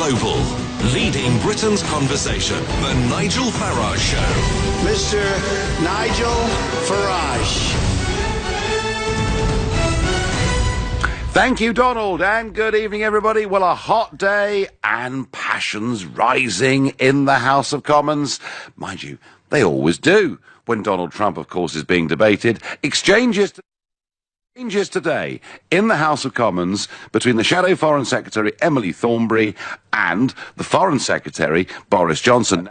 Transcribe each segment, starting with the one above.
global, leading Britain's conversation. The Nigel Farage Show. Mr. Nigel Farage. Thank you, Donald, and good evening, everybody. Well, a hot day and passions rising in the House of Commons. Mind you, they always do when Donald Trump, of course, is being debated. Exchanges today in the House of Commons between the Shadow Foreign Secretary Emily Thornberry and the Foreign Secretary Boris Johnson.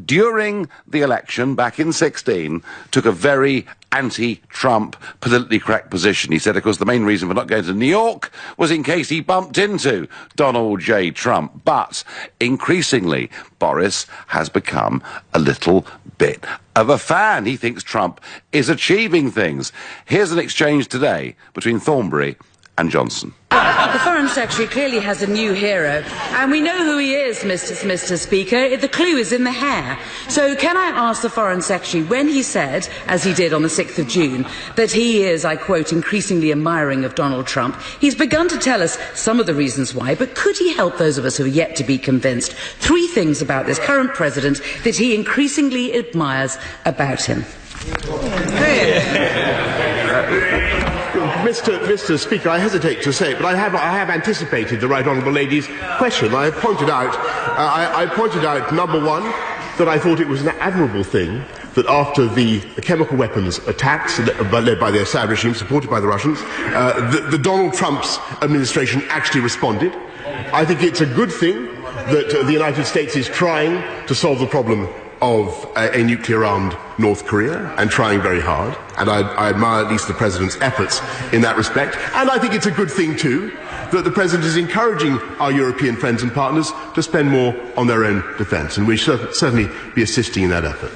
During the election back in 2016, took a very anti-Trump, politically correct position. He said, of course, the main reason for not going to New York was in case he bumped into Donald J. Trump. But increasingly, Boris has become a little bit of a fan. He thinks Trump is achieving things. Here's an exchange today between Thornberry and Johnson. The Foreign Secretary clearly has a new hero, and we know who he is, Mr. Speaker. The clue is in the hair. So can I ask the Foreign Secretary, when he said, as he did on the 6th of June, that he is, I quote, increasingly admiring of Donald Trump, he's begun to tell us some of the reasons why, but could he help those of us who are yet to be convinced? 3 things about this current president that he increasingly admires about him. Mr. Speaker, I hesitate to say it, but I have anticipated the Right Honourable Lady's question. I pointed out, number one, that I thought it was an admirable thing that after the chemical weapons attacks led by the Assad regime, supported by the Russians, the Donald Trump's administration actually responded. I think it's a good thing that the United States is trying to solve the problem of a nuclear-armed North Korea, and trying very hard, and I admire at least the President's efforts in that respect. And I think it's a good thing, too, that the President is encouraging our European friends and partners to spend more on their own defence, and we should certainly be assisting in that effort.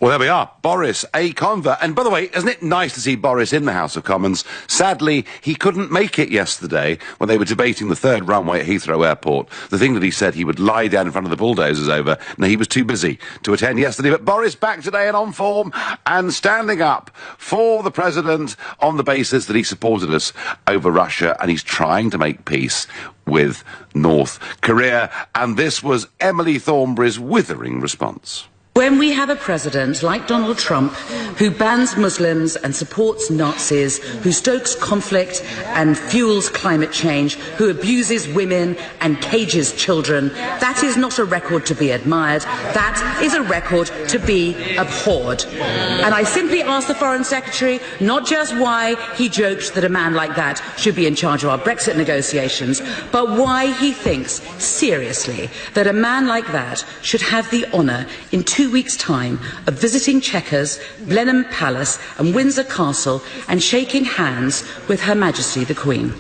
Well, there we are. Boris, a convert. And by the way, isn't it nice to see Boris in the House of Commons? Sadly, he couldn't make it yesterday when they were debating the 3rd runway at Heathrow Airport. The thing that he said he would lie down in front of the bulldozers over. No, he was too busy to attend yesterday. But Boris back today and on form and standing up for the President on the basis that he supported us over Russia and he's trying to make peace with North Korea. And this was Emily Thornberry's withering response. When we have a president like Donald Trump who bans Muslims and supports Nazis, who stokes conflict and fuels climate change, who abuses women and cages children, that is not a record to be admired. That is a record to be abhorred. And I simply ask the Foreign Secretary not just why he joked that a man like that should be in charge of our Brexit negotiations, but why he thinks seriously that a man like that should have the honour in 2 weeks' time of visiting Chequers, Blenheim Palace and Windsor Castle and shaking hands with Her Majesty the Queen.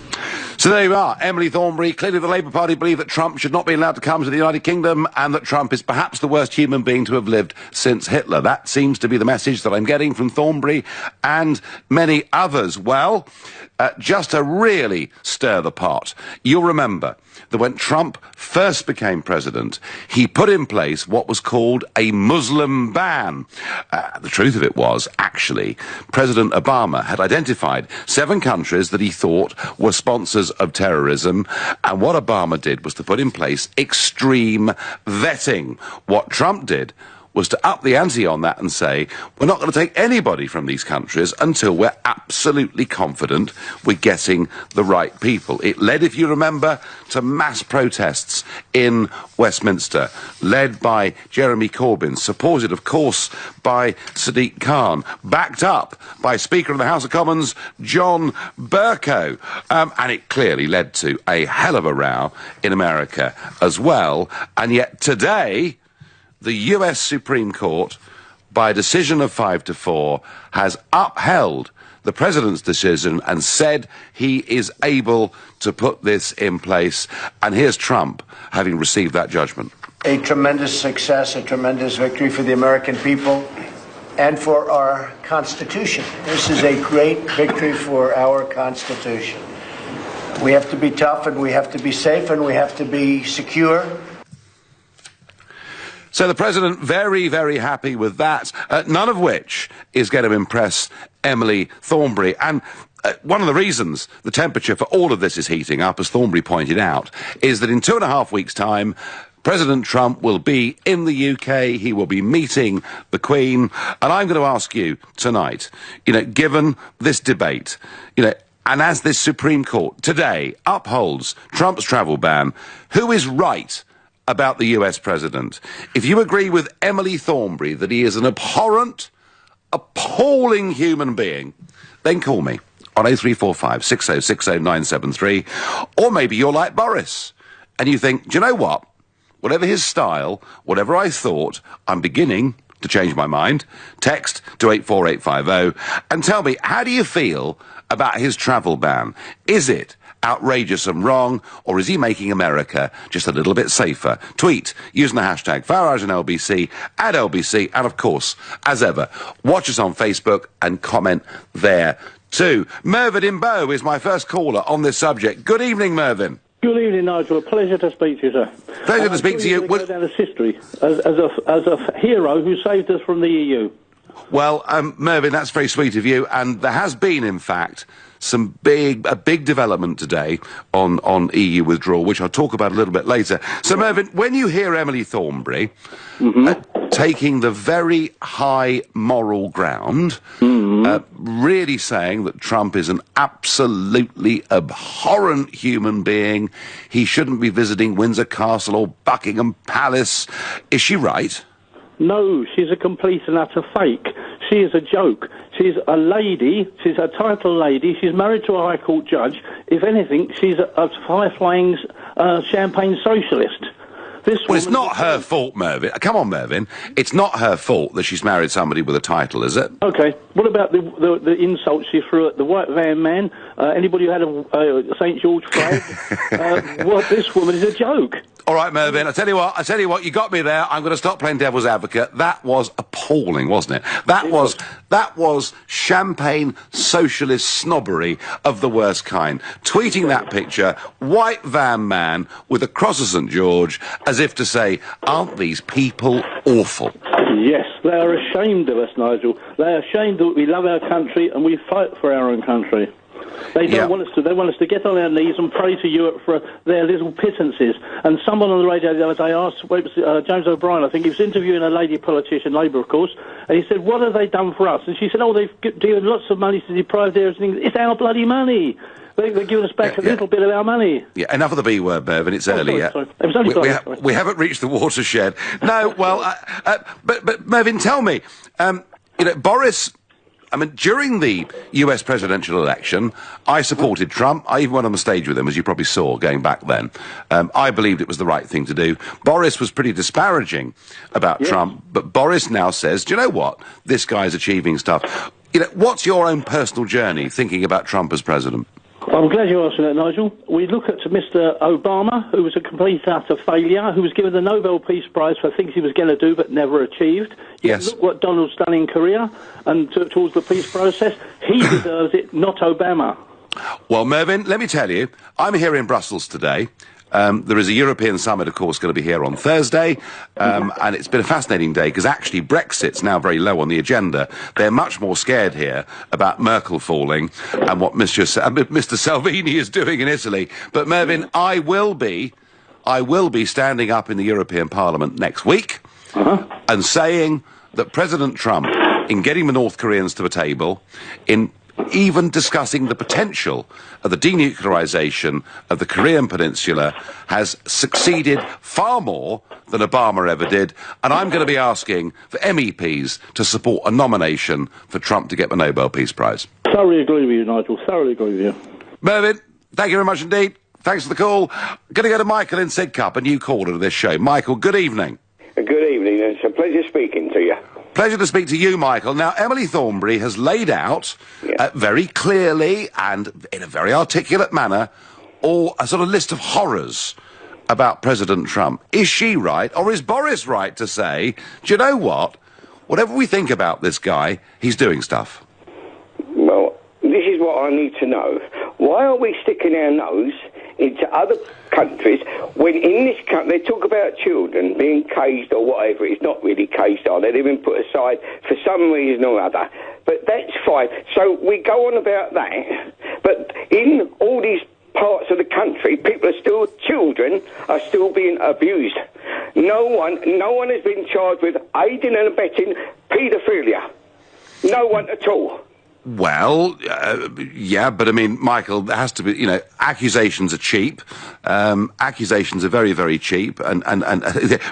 So there you are, Emily Thornberry. Clearly the Labour Party believe that Trump should not be allowed to come to the United Kingdom and that Trump is perhaps the worst human being to have lived since Hitler. That seems to be the message that I'm getting from Thornberry and many others. Well, just to really stir the pot, you'll remember that when Trump first became president, he put in place what was called a Muslim ban. The truth of it was, actually, President Obama had identified 7 countries that he thought were sponsors of terrorism, and what Obama did was to put in place extreme vetting. What Trump did was to up the ante on that and say, we're not going to take anybody from these countries until we're absolutely confident we're getting the right people. It led, if you remember, to mass protests in Westminster, led by Jeremy Corbyn, supported, of course, by Sadiq Khan, backed up by Speaker of the House of Commons, John Bercow. And it clearly led to a hell of a row in America as well. And yet today, the US Supreme Court, by a decision of 5-4, has upheld the President's decision and said he is able to put this in place. And here's Trump having received that judgment. A tremendous success, a tremendous victory for the American people and for our Constitution. This is a great victory for our Constitution. We have to be tough and we have to be safe and we have to be secure. So the President very, very happy with that, none of which is going to impress Emily Thornberry. And one of the reasons the temperature for all of this is heating up, as Thornbury pointed out, is that in 2.5 weeks' time, President Trump will be in the UK, he will be meeting the Queen, and I'm going to ask you tonight, given this debate, and as this Supreme Court today upholds Trump's travel ban, who is right about the US President? If you agree with Emily Thornbury that he is an abhorrent, appalling human being, then call me on 0345 6060 973, or maybe you're like Boris, and you think, do you know what? Whatever his style, whatever I thought, I'm beginning to change my mind. Text to 84850 and tell me, how do you feel about his travel ban? Is it outrageous and wrong, or is he making America just a little bit safer? Tweet using the hashtag Farage and LBC, at LBC, and of course, as ever, watch us on Facebook and comment there too. Mervyn in Bow is my first caller on this subject. Good evening, Mervyn. Good evening, Nigel. A pleasure to speak to you, sir. Pleasure to speak to you. Go down as history as a hero who saved us from the EU. Well, Mervyn, that's very sweet of you, and there has been, in fact, a big development today on EU withdrawal, which I'll talk about a little bit later. So, Mervyn, when you hear Emily Thornbury taking the very high moral ground, really saying that Trump is an absolutely abhorrent human being, he shouldn't be visiting Windsor Castle or Buckingham Palace, is she right? No, she's a complete and utter fake. She is a joke. She's a lady. She's a title lady. She's married to a High Court judge. If anything, she's a high-flying champagne socialist. Well, it's not her fault, Mervyn. Come on, Mervyn. It's not her fault that she's married somebody with a title, is it? Okay. What about the insults she threw at the white van man? Anybody who had a St. George flag? This woman is a joke. All right, Mervyn, I tell you what, you got me there. I'm going to stop playing devil's advocate. That was appalling, wasn't it? That was champagne socialist snobbery of the worst kind. Tweeting that picture, white van man with a cross of St. George, as if to say, aren't these people awful? Yes, they are ashamed of us, Nigel. They are ashamed that we love our country and we fight for our own country. They don't want us to. They want us to get on our knees and pray to Europe for their little pittances. And someone on the radio the other day asked, James O'Brien, I think, he was interviewing a lady politician, Labour, of course, and he said, what have they done for us? And she said, they've given lots of money to deprive their things. It's our bloody money. They're giving us back a little bit of our money. Yeah, enough of the B word, Mervyn. It's early yet. Sorry. It was only we haven't reached the watershed. No, well, but Mervyn, tell me, Boris... during the US presidential election, I supported Trump. I even went on the stage with him, as you probably saw, going back then. I believed it was the right thing to do. Boris was pretty disparaging about Trump, but Boris now says, do you know what? This guy's achieving stuff. What's your own personal journey thinking about Trump as president? I'm glad you asked that, Nigel. We look at Mr. Obama, who was a complete utter failure, who was given the Nobel Peace Prize for things he was going to do but never achieved. Yes. Look what Donald's done in Korea and towards the peace process. He deserves it, not Obama. Well, Mervyn, let me tell you, I'm here in Brussels today. There is a European summit, of course, going to be here on Thursday, and it's been a fascinating day because actually Brexit's now very low on the agenda. They're much more scared here about Merkel falling and what Mr. Salvini is doing in Italy. But Mervyn, I will be standing up in the European Parliament next week and saying that President Trump, in getting the North Koreans to the table, in even discussing the potential of the denuclearization of the Korean Peninsula, has succeeded far more than Obama ever did, and I'm going to be asking for MEPs to support a nomination for Trump to get the Nobel Peace Prize. Thoroughly agree with you, Nigel. Thoroughly agree with you. Mervyn, thank you very much indeed. Thanks for the call. Going to go to Michael in Sidcup, a new caller to this show. Michael, good evening. Good evening. It's a pleasure speaking to you. Pleasure to speak to you, Michael. Now, Emily Thornbury has laid out very clearly and in a very articulate manner a sort of list of horrors about President Trump. Is she right, or is Boris right to say, do you know what? Whatever we think about this guy, he's doing stuff. Well, this is what I need to know. Why are we sticking our nose into other countries when in this country they talk about children being caged or whatever? It's not really caged, are they? They've been put aside for some reason or other. But that's fine. So we go on about that. But in all these parts of the country, children are still being abused. No one has been charged with aiding and abetting paedophilia. No one at all. Well, yeah, but I mean, Michael, there has to be, accusations are cheap. Accusations are very, very cheap, and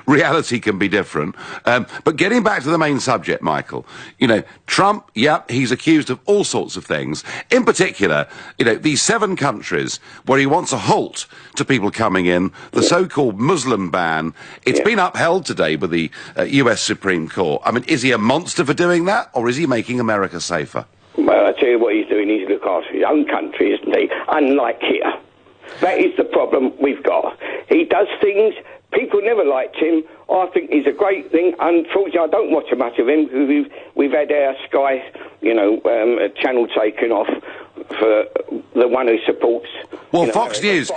reality can be different. But getting back to the main subject, Michael, Trump, he's accused of all sorts of things. In particular, these 7 countries where he wants a halt to people coming in, the so-called Muslim ban, it's been upheld today by the US Supreme Court. I mean, is he a monster for doing that, or is he making America safer? Well, I tell you what he's doing, he's looking after his own country, isn't he? Unlike here. That is the problem we've got. He does things, people never liked him. I think he's a great thing. Unfortunately, I don't watch much of him because we've had our Sky, channel taken off for the one who supports... Well, Fox News,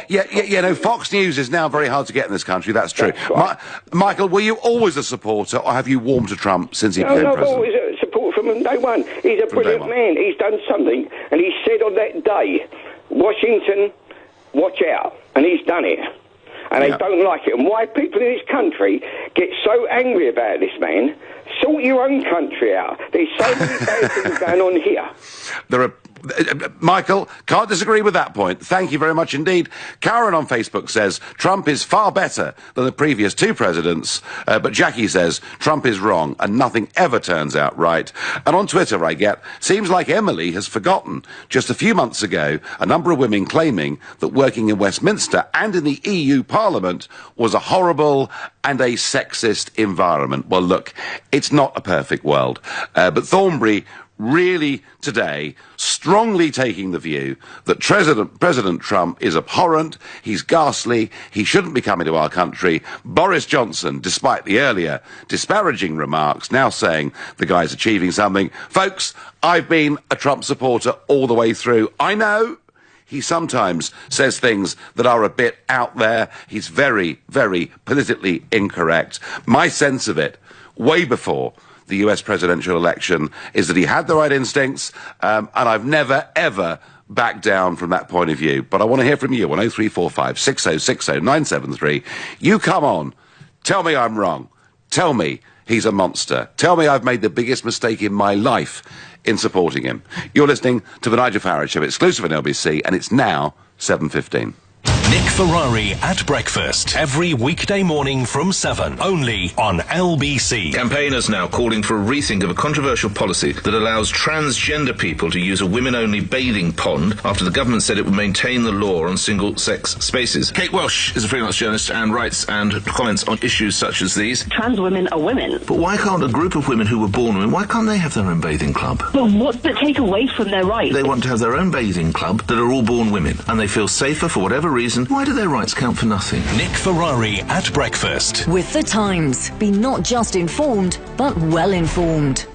Fox News is now very hard to get in this country, that's true. That's right. Michael, were you always a supporter, or have you warmed to Trump since he became president? No, always a support from day one. He's a brilliant man. He's done something, and he said on that day, Washington, watch out, and he's done it. And they don't like it. And why people in this country get so angry about this man, sort your own country out. There's so many bad things going on here. There are... Michael, can't disagree with that point. Thank you very much indeed. Karen on Facebook says Trump is far better than the previous 2 presidents, but Jackie says Trump is wrong and nothing ever turns out right. And on Twitter I get, seems like Emily has forgotten just a few months ago a number of women claiming that working in Westminster and in the EU Parliament was a horrible and a sexist environment. Well, look, it's not a perfect world, but Thornbury really today strongly taking the view that President Trump is abhorrent, he's ghastly, he shouldn't be coming to our country. Boris Johnson, despite the earlier disparaging remarks, now saying the guy's achieving something. Folks, I've been a Trump supporter all the way through. I know he sometimes says things that are a bit out there. He's very, very politically incorrect. My sense of it, way before the US presidential election, is that he had the right instincts, and I've never, ever backed down from that point of view. But I want to hear from you on 0345 6060 973. You come on, tell me I'm wrong, tell me he's a monster, tell me I've made the biggest mistake in my life in supporting him. You're listening to the Nigel Farage Show, exclusive on LBC, and it's now 7:15. Nick Ferrari at breakfast every weekday morning from 7, only on LBC. Campaigners now calling for a rethink of a controversial policy that allows transgender people to use a women-only bathing pond after the government said it would maintain the law on single-sex spaces. Kate Welsh is a freelance journalist and writes and comments on issues such as these. Trans women are women. But why can't a group of women who were born women, why can't they have their own bathing club? But what does it take away from their rights? They want to have their own bathing club that are all born women, and they feel safer for whatever reason. Why do their rights count for nothing? Nick Ferrari at breakfast. With The Times. Be not just informed, but well informed.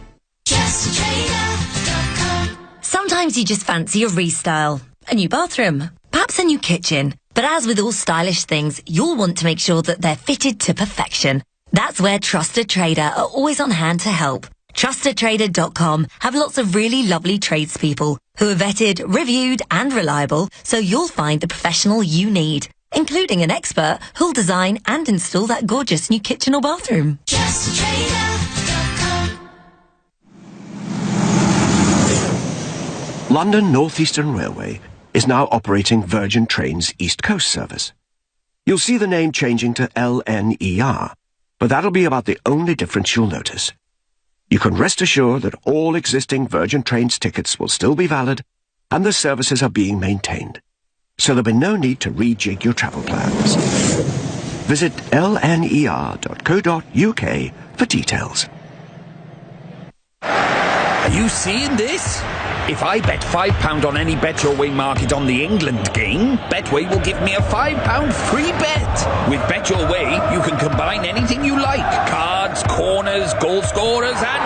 Sometimes you just fancy a restyle. A new bathroom. Perhaps a new kitchen. But as with all stylish things, you'll want to make sure that they're fitted to perfection. That's where Trusted Trader are always on hand to help. TrustedTrader.com have lots of really lovely tradespeople who are vetted, reviewed and reliable, so you'll find the professional you need, including an expert who'll design and install that gorgeous new kitchen or bathroom. TrustedTrader.com. London North Eastern Railway is now operating Virgin Trains East Coast service. You'll see the name changing to LNER, but that'll be about the only difference you'll notice. You can rest assured that all existing Virgin Trains tickets will still be valid and the services are being maintained, so there'll be no need to rejig your travel plans. Visit lner.co.uk for details. Are you seeing this? If I bet £5 on any Bet Your Way market on the England game, Betway will give me a £5 free bet. With Bet Your Way, you can combine anything you like. Cards, corners, goal scorers and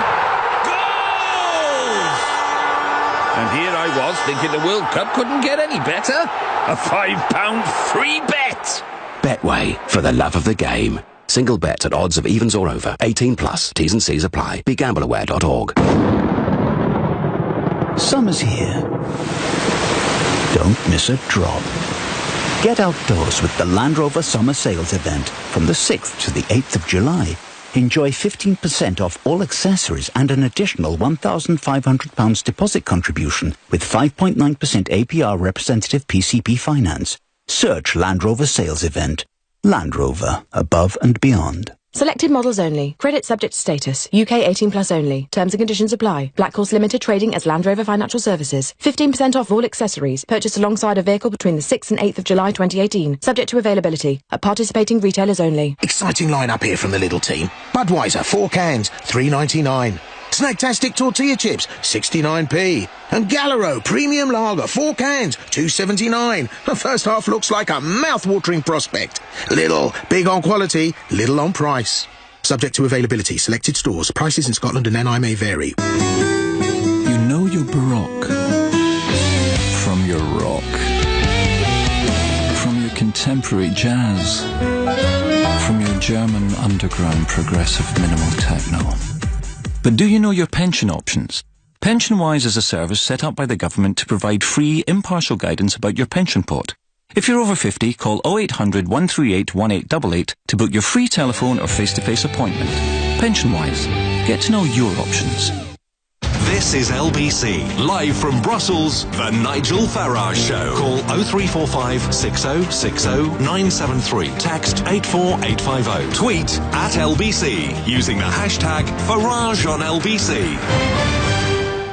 goals! And here I was thinking the World Cup couldn't get any better. A £5 free bet. Betway, for the love of the game. Single bet at odds of evens or over. 18 plus. T's and C's apply. BeGambleAware.org. Summer's here. Don't miss a drop. Get outdoors with the Land Rover Summer Sales Event from the 6th to the 8th of July. Enjoy 15% off all accessories and an additional £1,500 deposit contribution with 5.9% APR representative PCP finance. Search Land Rover Sales Event. Land Rover, above and beyond. Selected models only. Credit subject to status. UK 18+ only. Terms and conditions apply. Black Horse Limited trading as Land Rover Financial Services. 15% off all accessories. Purchased alongside a vehicle between the 6th and 8th of July 2018. Subject to availability. At participating retailers only. Exciting line-up here from the little team. Budweiser, 4 cans, $3.99. Snacktastic tortilla chips, 69p. And Gallero Premium Lager, 4 cans, $2.79. The first half looks like a mouth-watering prospect. Little, big on quality, little on price. Subject to availability, selected stores. Prices in Scotland and NI may vary. You know you're Baroque from your rock, from your contemporary jazz, from your German underground progressive minimal techno. But do you know your pension options? PensionWise is a service set up by the government to provide free, impartial guidance about your pension pot. If you're over 50, call 0800 138 1888 to book your free telephone or face-to-face appointment. PensionWise. Get to know your options. This is LBC, live from Brussels, the Nigel Farage Show. Call 0345 6060 973. Text 84850. Tweet at LBC using the hashtag Farage on LBC.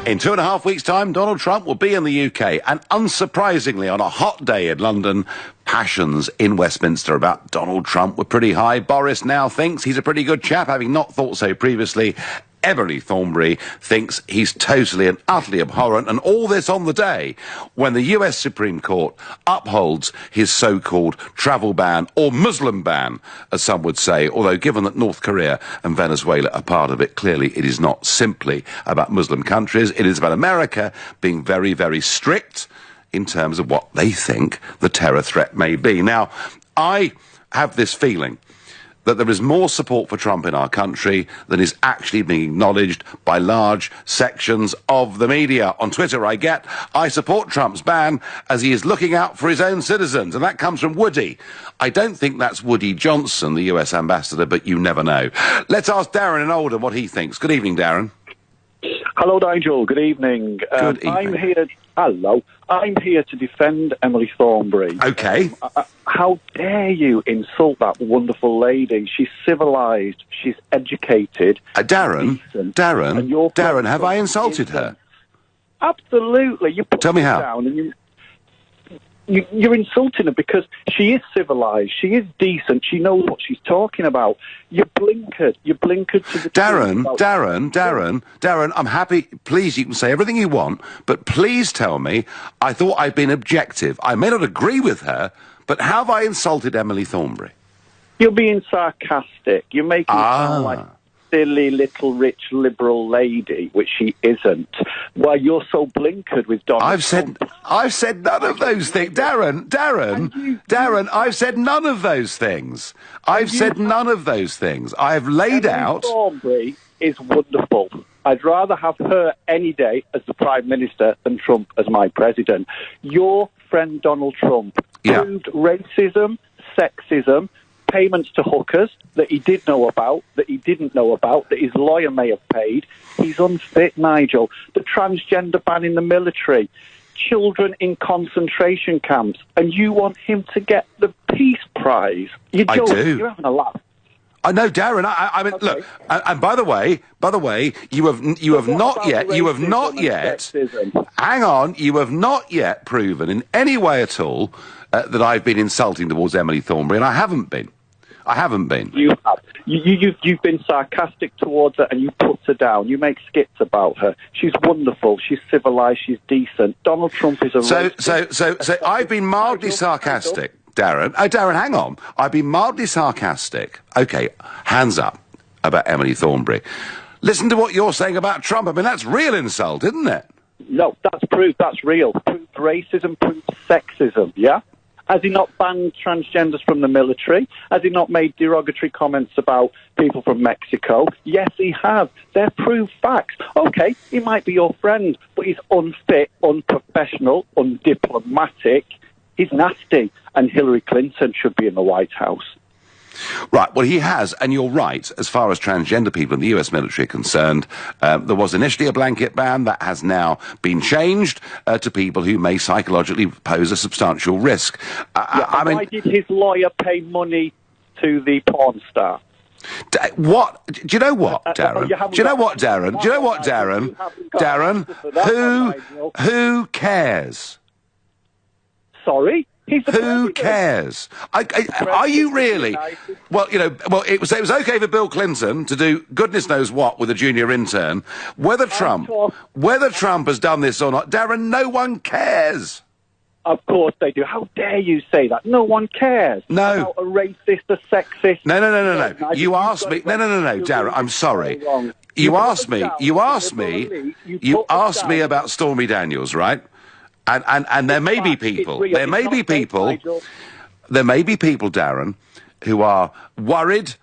In 2.5 weeks' time, Donald Trump will be in the UK, and unsurprisingly, on a hot day in London, passions in Westminster about Donald Trump were pretty high. Boris now thinks he's a pretty good chap, having not thought so previously. Emily Thornberry thinks he's totally and utterly abhorrent, and all this on the day when the US Supreme Court upholds his so-called travel ban, or Muslim ban, as some would say, although given that North Korea and Venezuela are part of it, clearly it is not simply about Muslim countries, it is about America being very, very strict in terms of what they think the terror threat may be. Now, I have this feeling that there is more support for Trump in our country than is actually being acknowledged by large sections of the media. On Twitter, I support Trump's ban as he is looking out for his own citizens. And that comes from Woody. I don't think that's Woody Johnson, the US ambassador, but you never know. Let's ask Darren in Oldham what he thinks. Good evening, Darren. Hello, Nigel. Good evening. Good evening. I'm here to defend Emily Thornberry. Okay. How dare you insult that wonderful lady? She's civilised. She's educated. Darren, have I insulted her? Absolutely. You put Tell me her how. Down and you're insulting her because she is civilised. She is decent. She knows what she's talking about. You're blinkered. You're blinkered to the Darren, I'm happy. Please, you can say everything you want, but please tell me, I thought I'd been objective. I may not agree with her, but have I insulted Emily Thornberry? You're being sarcastic. You're making it sound like a silly little rich liberal lady, which she isn't. Well, you're so blinkered with Donald Trump. I've said none of those things. Darren, I've said none of those things. I've said none of those things. I've laid out... Thornberry is wonderful. I'd rather have her any day as the Prime Minister than Trump as my President. Your friend Donald Trump proved racism, sexism, payments to hookers that he did know about, that he didn't know about, that his lawyer may have paid. He's unfit, Nigel. The transgender ban in the military, children in concentration camps, and you want him to get the Peace Prize. You're You're having a laugh. I know, Darren. I mean, okay. Look. And by the way, you have not yet. Hang on, you have not yet proven in any way at all that I've been insulting towards Emily Thornberry, and I haven't been. You have. You've been sarcastic towards her, and you put her down. You make skits about her. She's wonderful. She's civilised. She's decent. Donald Trump is a So I've been mildly sarcastic. Darren, hang on. I've been mildly sarcastic. Okay, hands up about Emily Thornberry. Listen to what you're saying about Trump. I mean, that's real insult, isn't it? No, that's proof. That's real. Proof racism, proof sexism, yeah? Has he not banned transgenders from the military? Has he not made derogatory comments about people from Mexico? Yes, he has. They're proved facts. OK, he might be your friend, but he's unfit, unprofessional, undiplomatic. He's nasty, and Hillary Clinton should be in the White House. Right, well, he has, and you're right, as far as transgender people in the US military are concerned. There was initially a blanket ban that has now been changed to people who may psychologically pose a substantial risk. I mean, why did his lawyer pay money to the porn star? What? Do you know what, Darren? Do you know what, Darren? Do you know what, Darren? Darren, who cares? Sorry? Who cares? Are you really? Well, you know, well, it was okay for Bill Clinton to do goodness knows what with a junior intern. Whether Trump has done this or not, Darren, no one cares. Of course they do. How dare you say that? No one cares. No. About a racist, a sexist. No. You asked me. No, Darren, I'm sorry. You asked me about Stormy Daniels, right? And there may be people, Darren, who are worried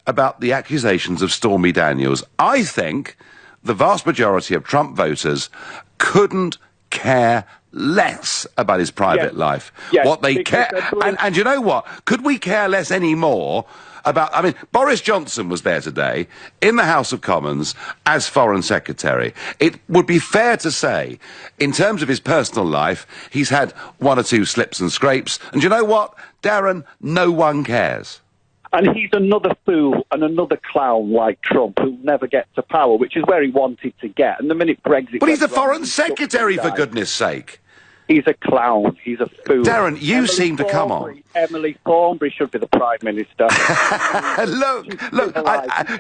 about the accusations of Stormy Daniels. I think the vast majority of Trump voters couldn't care less about his private life. Yes, what they care, and you know what? Could we care less anymore about, I mean, Boris Johnson was there today in the House of Commons as Foreign Secretary. It would be fair to say, in terms of his personal life, he's had one or two slips and scrapes. And you know what, Darren? No one cares. And he's another fool and another clown like Trump who'll never get to power, which is where he wanted to get. And the minute Brexit... But he's the Foreign Secretary, for goodness sake. He's a clown. He's a fool. Darren, you seem to come on. Emily Thornberry should be the Prime Minister. Look,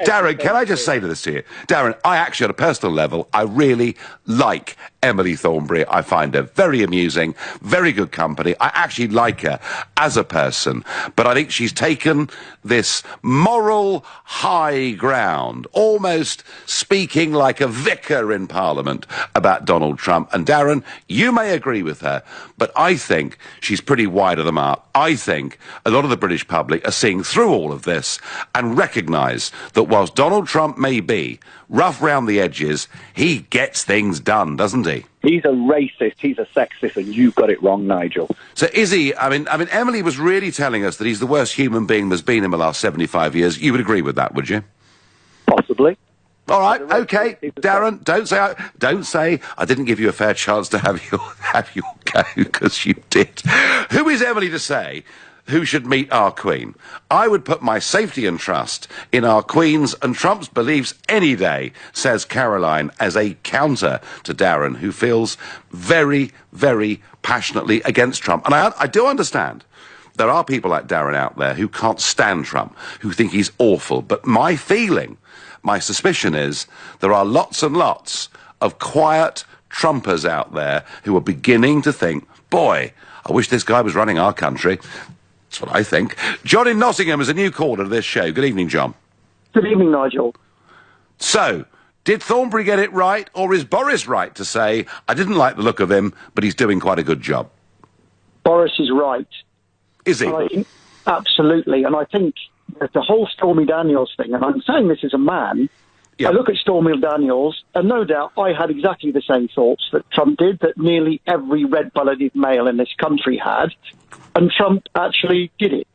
Darren, can I just say this to you? Darren, I actually, on a personal level, I really like Emily Thornberry. I find her very amusing, very good company. I actually like her as a person, but I think she's taken this moral high ground, almost speaking like a vicar in Parliament about Donald Trump. And Darren, you may agree with her, but I think she's pretty wide of the mark. I think a lot of the British public are seeing through all of this and recognise that whilst Donald Trump may be rough round the edges, he gets things done, doesn't he? He's a racist, he's a sexist, and you got it wrong, Nigel. So is he? I mean, Emily was really telling us that he's the worst human being there's been in the last 75 years. You would agree with that, would you? Possibly. All right, okay, Darren. Don't say I didn't give you a fair chance to have your go, because you did. Who is Emily to say who should meet our Queen? I would put my safety and trust in our Queen's and Trump's beliefs any day, says Caroline, as a counter to Darren, who feels very, very passionately against Trump. And I do understand. There are people like Darren out there who can't stand Trump, who think he's awful. But my feeling, my suspicion is there are lots and lots of quiet Trumpers out there who are beginning to think, boy, I wish this guy was running our country. That's what I think. John in Nottingham is a new caller to this show. Good evening, John. Good evening, Nigel. So, did Thornberry get it right, or is Boris right to say, I didn't like the look of him, but he's doing quite a good job? Boris is right. Is he? Absolutely. And I think that the whole Stormy Daniels thing, and I'm saying this as a man, I look at Stormy Daniels, and no doubt I had exactly the same thoughts that Trump did, that nearly every red-blooded male in this country had, and Trump actually did it.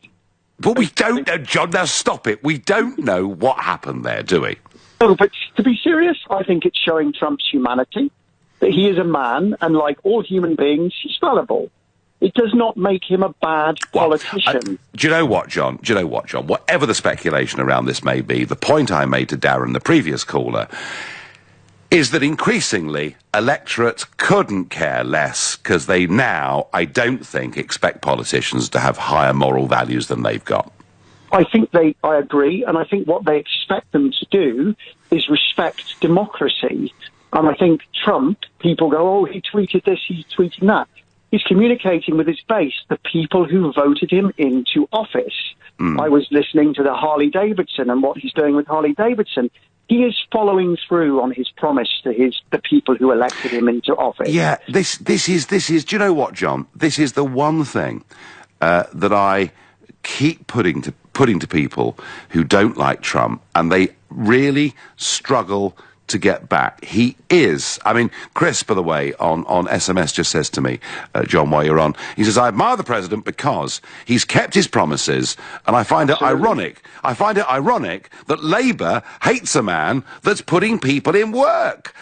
But we don't know, John, now stop it. We don't know what happened there, do we? No, but to be serious, I think it's showing Trump's humanity, that he is a man, and like all human beings, he's fallible. It does not make him a bad politician. Do you know what, John? Whatever the speculation around this may be, the point I made to Darren, the previous caller, is that increasingly electorates couldn't care less because they now, I don't think, expect politicians to have higher moral values than they've got. I agree, and I think what they expect them to do is respect democracy. And I think Trump, people go, oh, he tweeted this, he's tweeting that. He's communicating with his base, the people who voted him into office. I was listening to the Harley Davidson and what he's doing with Harley Davidson. He is following through on his promise to the people who elected him into office. Yeah, this is. Do you know what, John? This is the one thing that I keep putting to people who don't like Trump, and they really struggle to get back. He is, I mean, Chris, by the way, on SMS just says to me, John, while you're on, he says, I admire the president because he's kept his promises, and I find it ironic. I find it ironic that Labour hates a man that's putting people in work.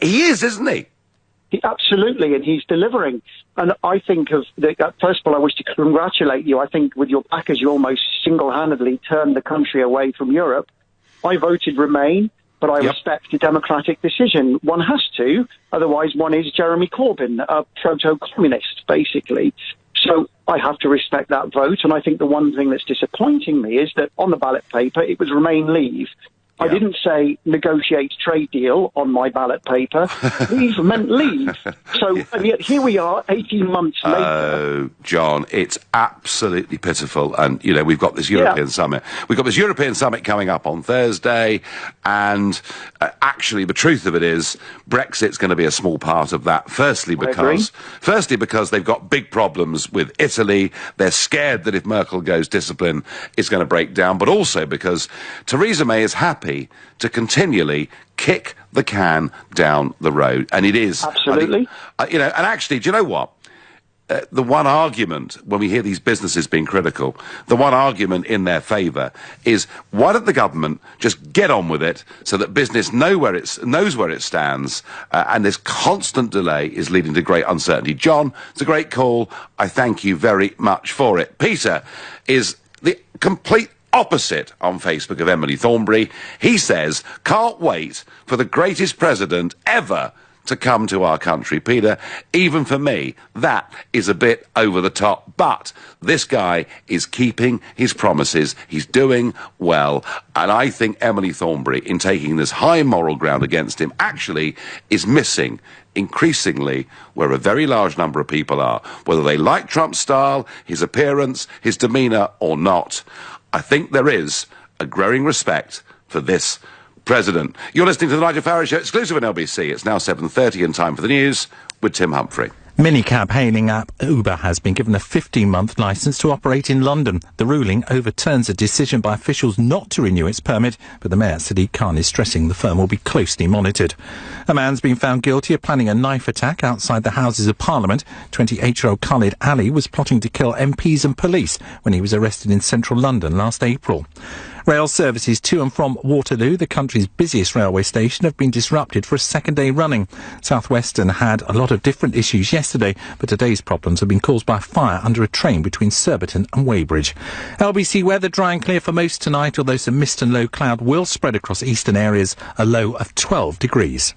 He is, isn't he? Absolutely, and he's delivering. And I think first of all, I wish to congratulate you. I think with your backers, you almost single-handedly turned the country away from Europe. I voted Remain, but I respect the democratic decision. One has to, otherwise one is Jeremy Corbyn, a proto-communist, basically. So I have to respect that vote, and I think the one thing that's disappointing me is that on the ballot paper, it was Remain Leave. I didn't say negotiate trade deal on my ballot paper. Leave meant leave. So, and yet here we are, 18 months later. Oh, John, it's absolutely pitiful. And, you know, we've got this European summit. We've got this European summit coming up on Thursday. And actually, the truth of it is, Brexit's going to be a small part of that. Firstly, because they've got big problems with Italy. They're scared that if Merkel goes discipline, it's going to break down. But also because Theresa May is happy to continually kick the can down the road. And it is. Absolutely. You know, and actually, do you know what? The one argument, when we hear these businesses being critical, the one argument in their favour is, why don't the government just get on with it so that business knows where it stands, and this constant delay is leading to great uncertainty. John, it's a great call. I thank you very much for it. Peter is the complete opposite on Facebook of Emily Thornberry. He says, can't wait for the greatest president ever to come to our country. Peter, even for me, that is a bit over the top. But this guy is keeping his promises. He's doing well. And I think Emily Thornberry, in taking this high moral ground against him, actually is missing increasingly where a very large number of people are, whether they like Trump's style, his appearance, his demeanour or not. I think there is a growing respect for this president. You're listening to the Nigel Farage Show, exclusive on LBC. It's now 7:30 and time for the news with Tim Humphrey. Minicab hailing app Uber has been given a 15-month licence to operate in London. The ruling overturns a decision by officials not to renew its permit, but the Mayor Sadiq Khan is stressing the firm will be closely monitored. A man's been found guilty of planning a knife attack outside the Houses of Parliament. 28-year-old Khalid Ali was plotting to kill MPs and police when he was arrested in central London last April. Rail services to and from Waterloo, the country's busiest railway station, have been disrupted for a second day running. South Western had a lot of different issues yesterday, but today's problems have been caused by a fire under a train between Surbiton and Weybridge. LBC weather dry and clear for most tonight, although some mist and low cloud will spread across eastern areas, a low of 12 degrees.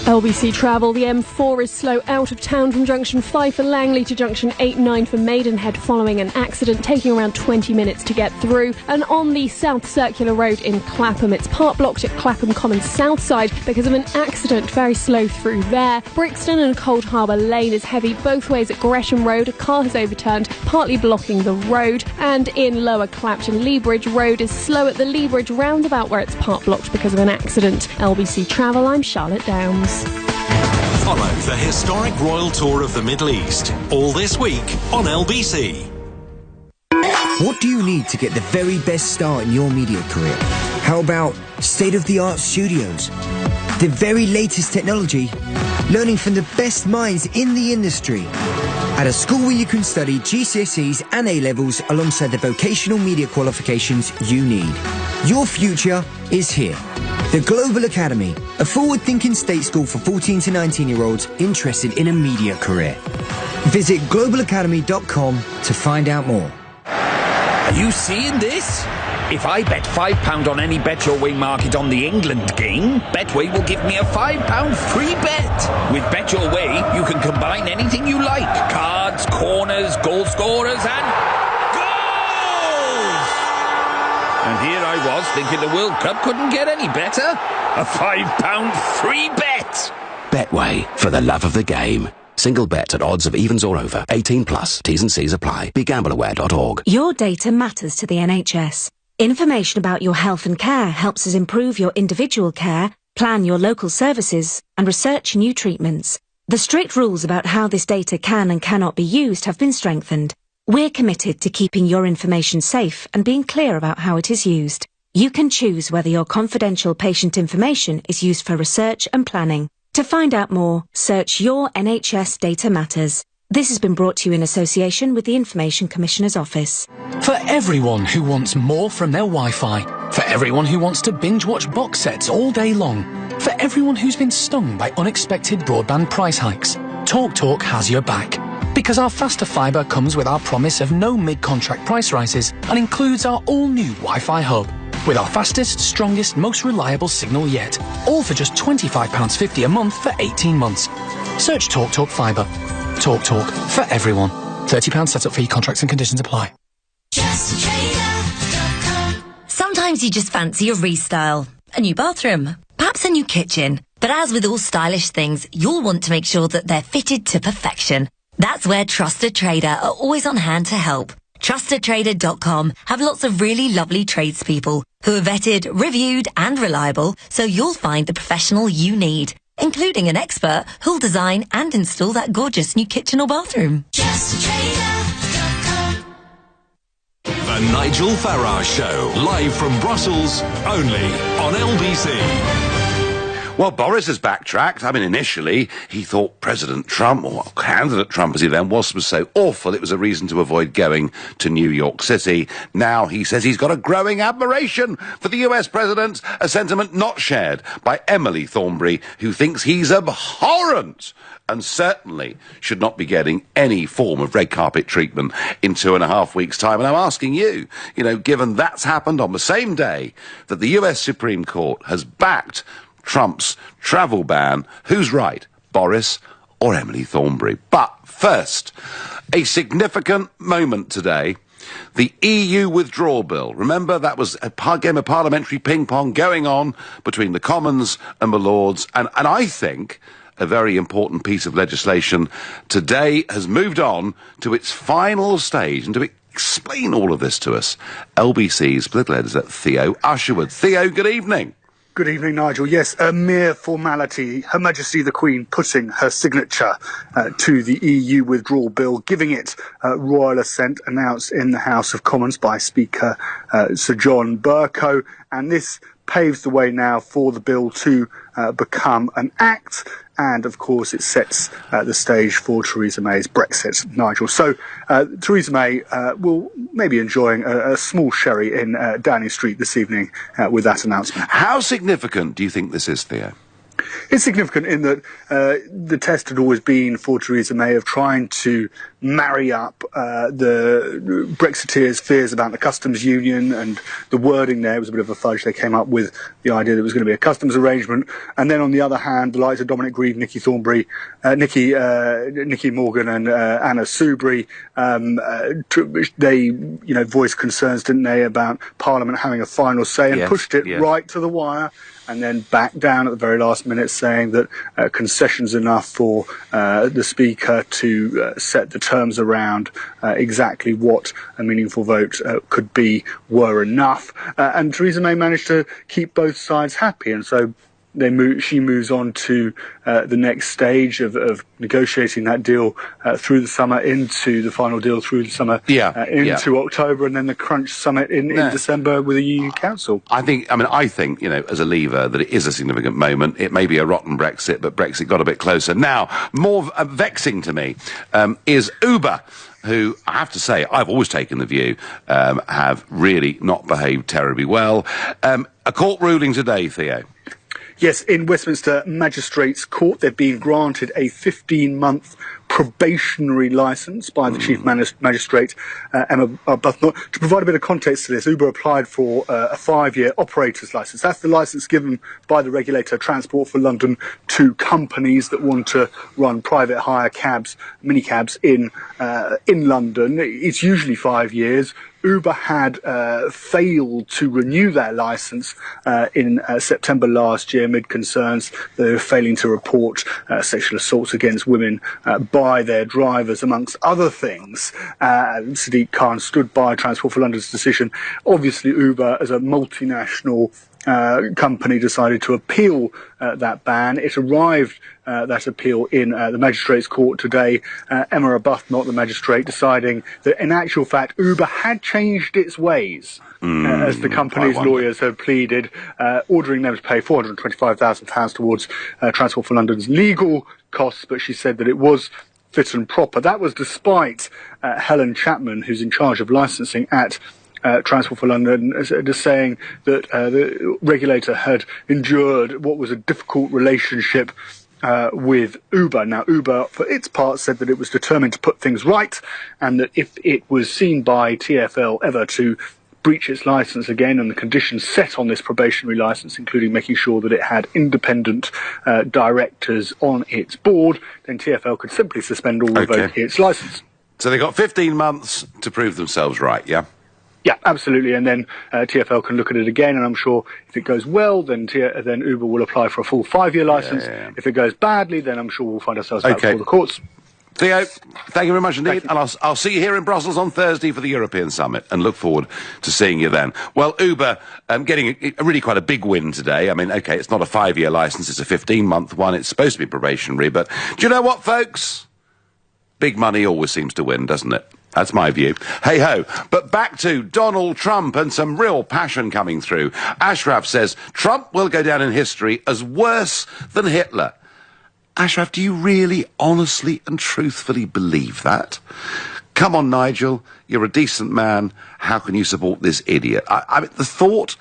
LBC Travel, the M4 is slow out of town from junction 5 for Langley to junction 8-9 for Maidenhead following an accident, taking around 20 minutes to get through. And on the South Circular Road in Clapham, it's part blocked at Clapham Common South side because of an accident, very slow through there. Brixton and Cold Harbour Lane is heavy both ways at Gresham Road. A car has overturned, partly blocking the road. And in Lower Clapton, Leabridge Road is slow at the Leabridge roundabout where it's part blocked because of an accident. LBC Travel, I'm Charlotte Downs. Follow the historic royal tour of the Middle East, all this week on LBC. What do you need to get the very best start in your media career? How about state-of-the-art studios? The very latest technology? Learning from the best minds in the industry? At a school where you can study GCSEs and A-levels alongside the vocational media qualifications you need. Your future is here. The Global Academy, a forward-thinking state school for 14 to 19-year-olds interested in a media career. Visit globalacademy.com to find out more. Are you seeing this? If I bet £5 on any Bet Your Way market on the England game, Betway will give me a £5 free bet. With Bet Your Way, you can combine anything you like. Cards, corners, goal scorers and And here I was thinking the World Cup couldn't get any better. A £5 free bet. Betway, for the love of the game. Single bet at odds of evens or over. 18 plus. T's and C's apply. BeGambleAware.org. Your data matters to the NHS. Information about your health and care helps us improve your individual care, plan your local services, and research new treatments. The strict rules about how this data can and cannot be used have been strengthened. We're committed to keeping your information safe and being clear about how it is used. You can choose whether your confidential patient information is used for research and planning. To find out more, search Your NHS Data Matters. This has been brought to you in association with the Information Commissioner's Office. For everyone who wants more from their Wi-Fi. For everyone who wants to binge-watch box sets all day long. For everyone who's been stung by unexpected broadband price hikes. TalkTalk has your back. Because our faster fibre comes with our promise of no mid-contract price rises and includes our all-new Wi-Fi hub. With our fastest, strongest, most reliable signal yet. All for just £25.50 a month for 18 months. Search TalkTalk Fibre. TalkTalk for everyone. £30 setup fee, contracts and conditions apply. Sometimes you just fancy a restyle. A new bathroom. Perhaps a new kitchen. But as with all stylish things, you'll want to make sure that they're fitted to perfection. That's where Trusted Trader are always on hand to help. TrustedTrader.com have lots of really lovely tradespeople who are vetted, reviewed and reliable, so you'll find the professional you need, including an expert who'll design and install that gorgeous new kitchen or bathroom. The Nigel Farage Show, live from Brussels, only on LBC. Well, Boris has backtracked. I mean, initially, he thought President Trump, or candidate Trump as he then was so awful it was a reason to avoid going to New York City. Now he says he's got a growing admiration for the US president, a sentiment not shared by Emily Thornberry, who thinks he's abhorrent and certainly should not be getting any form of red carpet treatment in 2.5 weeks' time. And I'm asking you, given that's happened on the same day that the US Supreme Court has backed Trump's travel ban, who's right, Boris or Emily Thornberry? But first, a significant moment today. The EU withdrawal bill. Remember, that was a game of parliamentary ping-pong going on between the Commons and the Lords, and I think a very important piece of legislation today has moved on to its final stage. And to explain all of this to us, LBC's political editor Theo Usherwood. Theo, good evening. Good evening, Nigel. Yes, a mere formality. Her Majesty the Queen putting her signature to the EU withdrawal bill, giving it royal assent, announced in the House of Commons by Speaker Sir John Bercow. And this paves the way now for the bill to become an act. And, of course, it sets the stage for Theresa May's Brexit, Nigel. So Theresa May will maybe enjoying a small sherry in Downing Street this evening with that announcement. How significant do you think this is, Theo? It's significant in that the test had always been for Theresa May of trying to marry up the Brexiteers' fears about the customs union, and the wording there was a bit of a fudge. They came up with the idea that it was going to be a customs arrangement, and then on the other hand, the likes of Dominic Grieve, Nicky Thornberry, Nicky Morgan, and Anna Soubry, they voiced concerns, didn't they, about Parliament having a final say, and pushed it right to the wire. And then back down at the very last minute, saying that concessions enough for the Speaker to set the terms around exactly what a meaningful vote could be were enough. And Theresa May managed to keep both sides happy, and so she moves on to the next stage of negotiating that deal through the summer, into the final deal through the summer, into October, and then the crunch summit in December with the EU Council. I think, as a leaver, that it is a significant moment. It may be a rotten Brexit, but Brexit got a bit closer. Now, more vexing to me is Uber, who, I have to say, I've always taken the view, have really not behaved terribly well. A court ruling today, Theo. Yes, in Westminster Magistrates Court, they've been granted a 15-month probationary licence by the Chief Magistrate, Emma Arbuthnot. To provide a bit of context to this, Uber applied for a 5-year operator's licence. That's the licence given by the regulator, Transport for London, to companies that want to run private hire cabs, minicabs in London. It's usually 5 years. Uber had failed to renew their licence in September last year amid concerns that they were failing to report sexual assaults against women by their drivers, amongst other things. Sadiq Khan stood by Transport for London's decision. Obviously, Uber, as a multinational company decided to appeal that ban. It arrived, that appeal, in the magistrate's court today. Emma Arbuthnot, the magistrate, deciding that in actual fact Uber had changed its ways, as the company's lawyers have pleaded, ordering them to pay £425,000 towards Transport for London's legal costs, but she said that it was fit and proper. That was despite Helen Chapman, who's in charge of licensing at Transport for London, just saying that the regulator had endured what was a difficult relationship with Uber. Now, Uber, for its part, said that it was determined to put things right, and that if it was seen by TfL ever to breach its licence again, and the conditions set on this probationary licence, including making sure that it had independent directors on its board, then TfL could simply suspend or revoke its licence. So they got 15 months to prove themselves right, yeah? Yeah, absolutely, and then TfL can look at it again, and I'm sure if it goes well, then Uber will apply for a full 5-year licence. If it goes badly, then I'm sure we'll find ourselves back before the courts. Theo, thank you very much indeed, and I'll see you here in Brussels on Thursday for the European Summit, and look forward to seeing you then. Well, Uber getting really quite a big win today. I mean, OK, it's not a 5-year licence, it's a 15-month one. It's supposed to be probationary, but do you know what, folks? Big money always seems to win, doesn't it? That's my view. Hey-ho. But back to Donald Trump and some real passion coming through. Ashraf says, Trump will go down in history as worse than Hitler. Ashraf, do you really, honestly and truthfully believe that? Come on, Nigel. You're a decent man. How can you support this idiot? I mean, the thought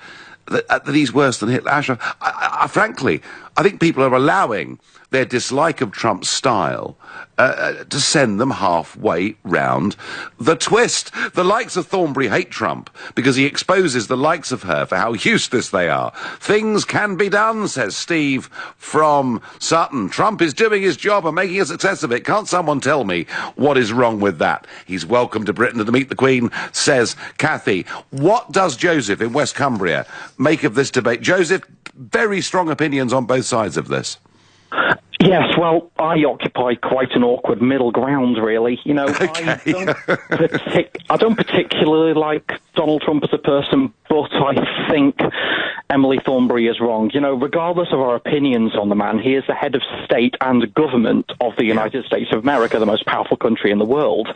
that he's worse than Hitler, Ashraf, frankly, I think people are allowing their dislike of Trump's style to send them halfway round the twist. The likes of Thornbury hate Trump because he exposes the likes of her for how useless they are. Things can be done, says Steve from Sutton. Trump is doing his job and making a success of it. Can't someone tell me what is wrong with that? He's welcome to Britain to meet the Queen, says Kathy. What does Joseph in West Cumbria make of this debate? Joseph, very strong opinions on both sides of this. Yes, well, I occupy quite an awkward middle ground, really. You know, I don't particularly like Donald Trump as a person, but I think Emily Thornberry is wrong. You know, regardless of our opinions on the man, he is the head of state and government of the United States of America, the most powerful country in the world.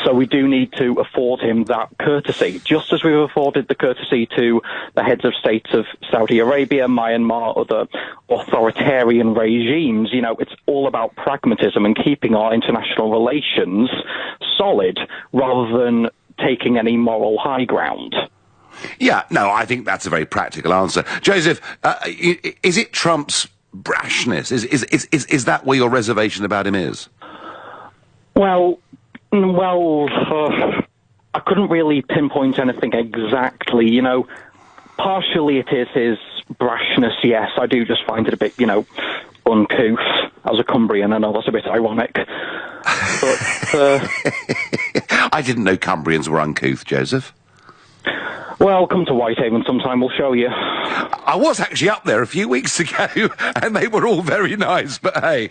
So we do need to afford him that courtesy, just as we've afforded the courtesy to the heads of states of Saudi Arabia, Myanmar, other authoritarian regimes. You know, it's all about pragmatism and keeping our international relations solid rather than taking any moral high ground. Yeah, no, I think that's a very practical answer. Joseph, is it Trump's brashness? Is that where your reservation about him is? Well, I couldn't really pinpoint anything exactly. You know, partially it is his brashness, yes. I do just find it a bit, you know, uncouth. As a Cumbrian, I know that's a bit ironic. But I didn't know Cumbrians were uncouth, Joseph. Well, come to Whitehaven sometime, we'll show you. I was actually up there a few weeks ago, and they were all very nice, but hey.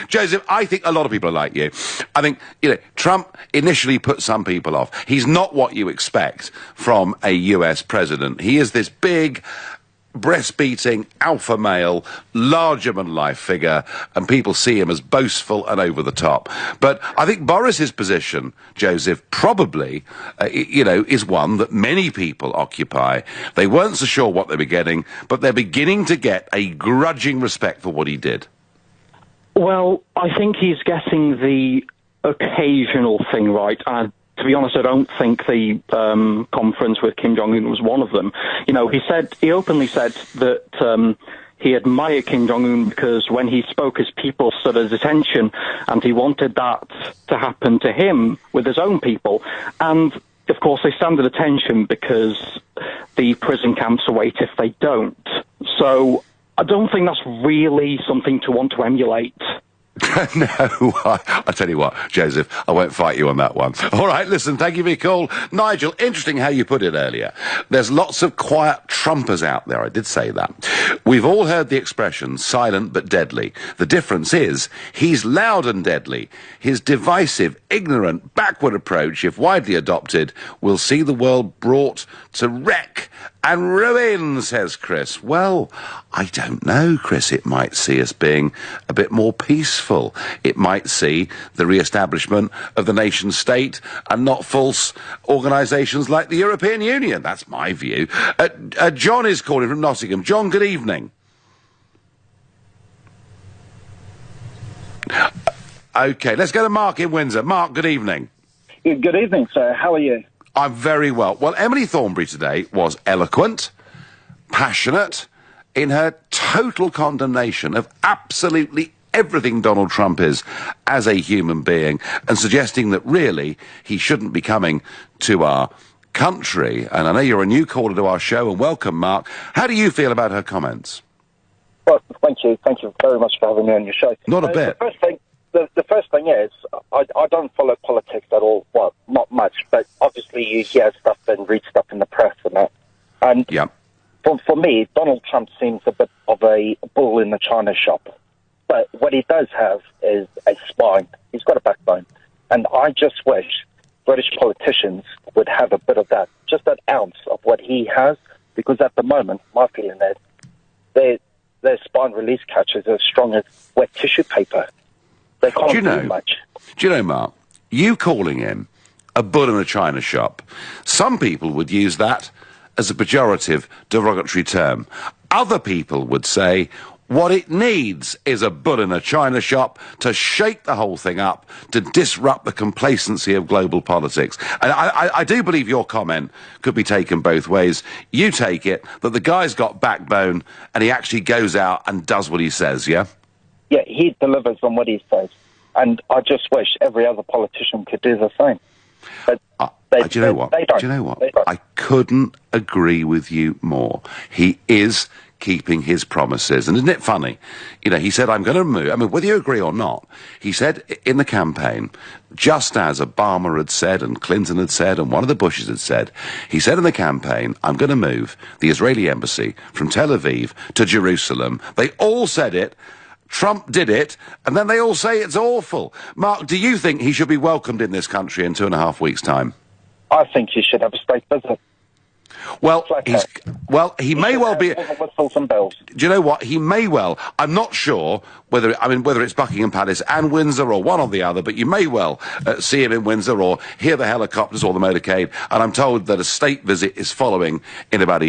Joseph, I think a lot of people are like you. I think, you know, Trump initially put some people off. He's not what you expect from a US president. He is this big, breast-beating, alpha male, larger-than-life figure, and people see him as boastful and over the top. But I think Boris's position, Joseph, probably, you know, is one that many people occupy. They weren't so sure what they were getting, but they're beginning to get a grudging respect for what he did. Well, I think he's getting the occasional thing right. To be honest, I don't think the conference with Kim Jong-un was one of them. You know, he openly said that he admired Kim Jong-un because when he spoke, his people stood at attention, and he wanted that to happen to him with his own people. And, of course, they stand at attention because the prison camps await if they don't. So I don't think that's really something to want to emulate. No, I tell you what, Joseph, I won't fight you on that one. All right, listen, thank you for your call. Nigel, interesting how you put it earlier. There's lots of quiet Trumpers out there, I did say that. We've all heard the expression, silent but deadly. The difference is, he's loud and deadly. His divisive, ignorant, backward approach, if widely adopted, will see the world brought to wreck and ruin, says Chris. Well, I don't know, Chris. It might see us being a bit more peaceful. It might see the re-establishment of the nation state and not false organisations like the European Union. That's my view. John is calling from Nottingham. John, good evening. OK, let's go to Mark in Windsor. Mark, good evening. Good evening, sir. How are you? I'm very well. Well, Emily Thornberry today was eloquent, passionate, in her total condemnation of absolutely everything Donald Trump is as a human being, and suggesting that really he shouldn't be coming to our country. And I know you're a new caller to our show, and welcome, Mark. How do you feel about her comments? Well, thank you. Thank you very much for having me on your show. Not a bit. The first thing is, I don't follow politics at all. Well, not much, but obviously you hear stuff and read stuff in the press and that. And for me, Donald Trump seems a bit of a bull in the china shop. But what he does have is a spine. He's got a backbone. And I just wish British politicians would have a bit of that, just that ounce of what he has, because at the moment, my feeling is their spine release catches are as strong as wet tissue paper. They can't do much. Do you know, Mark, you calling him a bull in a china shop, some people would use that as a pejorative, derogatory term. Other people would say what it needs is a bull in a china shop to shake the whole thing up, to disrupt the complacency of global politics. And I do believe your comment could be taken both ways. You take it that the guy's got backbone and he actually goes out and does what he says, yeah? Yeah, he delivers on what he says. And I just wish every other politician could do the same. But do you know what? They don't. Do you know what? I couldn't agree with you more. He is keeping his promises. And isn't it funny? You know, he said, I'm going to move. I mean, whether you agree or not, he said in the campaign, just as Obama had said and Clinton had said and one of the Bushes had said, he said in the campaign, I'm going to move the Israeli embassy from Tel Aviv to Jerusalem. They all said it. Trump did it, and then they all say it's awful. Mark, do you think he should be welcomed in this country in 2.5 weeks' time? I think he should have a state visit. Well, he may well be. Whistles and bells. Do you know what? He may well. I'm not sure whether it's Buckingham Palace and Windsor or one or the other, but you may well see him in Windsor or hear the helicopters or the motorcade. And I'm told that a state visit is following in about a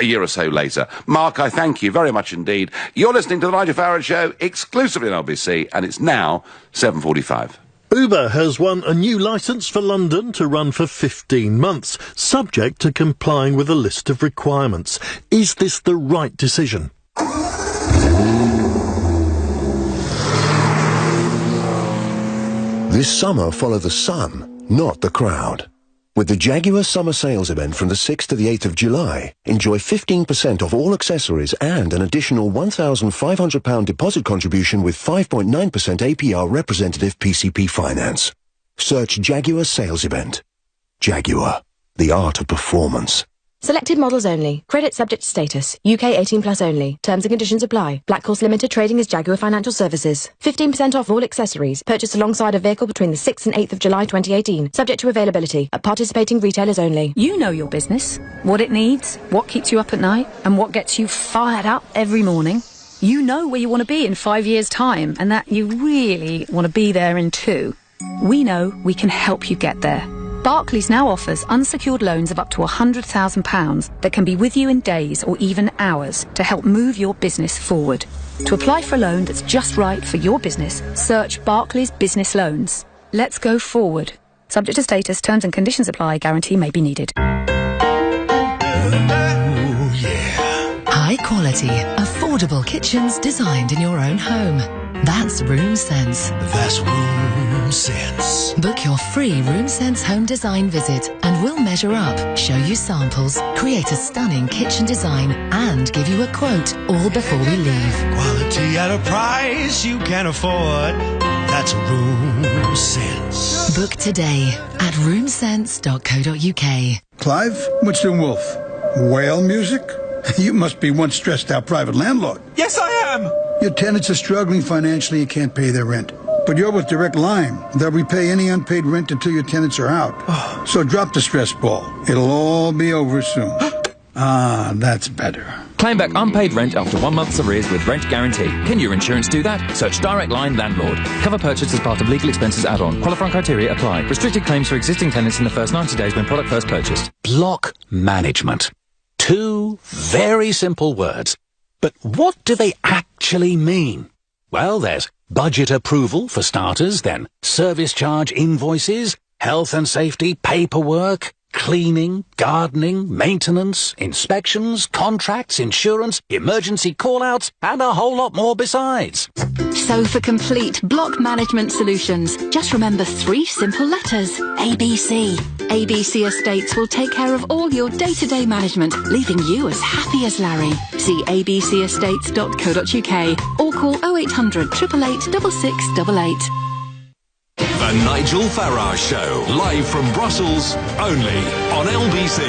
year or so later. Mark, I thank you very much indeed. You're listening to the Nigel Farage Show exclusively on LBC, and it's now 7:45. Uber has won a new licence for London to run for 15 months, subject to complying with a list of requirements. Is this the right decision? This summer, follow the sun, not the crowd. With the Jaguar Summer Sales Event from the 6th to the 8th of July, enjoy 15% off all accessories and an additional £1,500 deposit contribution with 5.9% APR representative PCP finance. Search Jaguar Sales Event. Jaguar, the art of performance. Selected models only. Credit subject to status. UK 18+ only. Terms and conditions apply. Black Horse Limited trading as Jaguar Financial Services. 15% off all accessories. Purchased alongside a vehicle between the 6th and 8th of July 2018. Subject to availability. At participating retailers only. You know your business. What it needs. What keeps you up at night. And what gets you fired up every morning. You know where you want to be in 5 years' time. And that you really want to be there in 2. We know we can help you get there. Barclays now offers unsecured loans of up to £100,000 that can be with you in days or even hours to help move your business forward. To apply for a loan that's just right for your business, search Barclays Business Loans. Let's go forward. Subject to status, terms and conditions apply, guarantee may be needed. High quality, affordable kitchens designed in your own home. That's Room Sense. That's Room Sense. Book your free Room Sense home design visit and we'll measure up, show you samples, create a stunning kitchen design and give you a quote all before we leave. Quality at a price you can afford. That's Room Sense. Book today at roomsense.co.uk. Clive, what's the wolf? Whale music? You must be one stressed-out private landlord. Yes, I am. Your tenants are struggling financially and can't pay their rent. But you're with Direct Line. They'll repay any unpaid rent until your tenants are out. So drop the stress ball. It'll all be over soon. Ah, that's better. Claim back unpaid rent after 1 month's arrears with rent guarantee. Can your insurance do that? Search Direct Line Landlord. Cover purchased as part of legal expenses add-on. Qualifying criteria apply. Restricted claims for existing tenants in the first 90 days when product first purchased. Block management. 2 very simple words. But what do they actually mean? Well, there's budget approval for starters, then service charge invoices, health and safety paperwork, cleaning, gardening, maintenance, inspections, contracts, insurance, emergency call-outs, and a whole lot more besides. So for complete block management solutions, just remember 3 simple letters. ABC. ABC Estates will take care of all your day-to-day management, leaving you as happy as Larry. See abcestates.co.uk or call 0800 888 6688. The Nigel Farage Show, live from Brussels, only on LBC.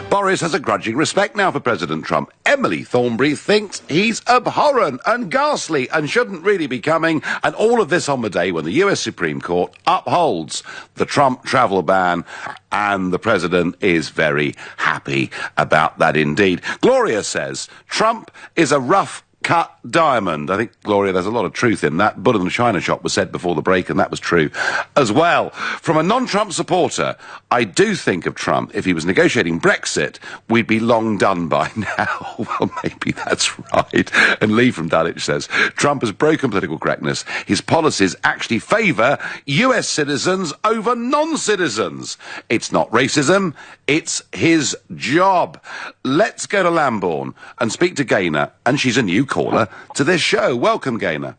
Boris has a grudging respect now for President Trump. Emily Thornberry thinks he's abhorrent and ghastly and shouldn't really be coming. And all of this on the day when the US Supreme Court upholds the Trump travel ban. And the president is very happy about that indeed. Gloria says Trump is a rough cut diamond. I think, Gloria, there's a lot of truth in that. Buddha in the China shop was said before the break, and that was true as well. From a non-Trump supporter, I do think of Trump, if he was negotiating Brexit, we'd be long done by now. Well, maybe that's right. And Lee from Dulwich says, Trump has broken political correctness. His policies actually favour US citizens over non-citizens. It's not racism, it's his job. Let's go to Lambourne and speak to Gaynor, and she's a new caller to this show. Welcome, Gaynor.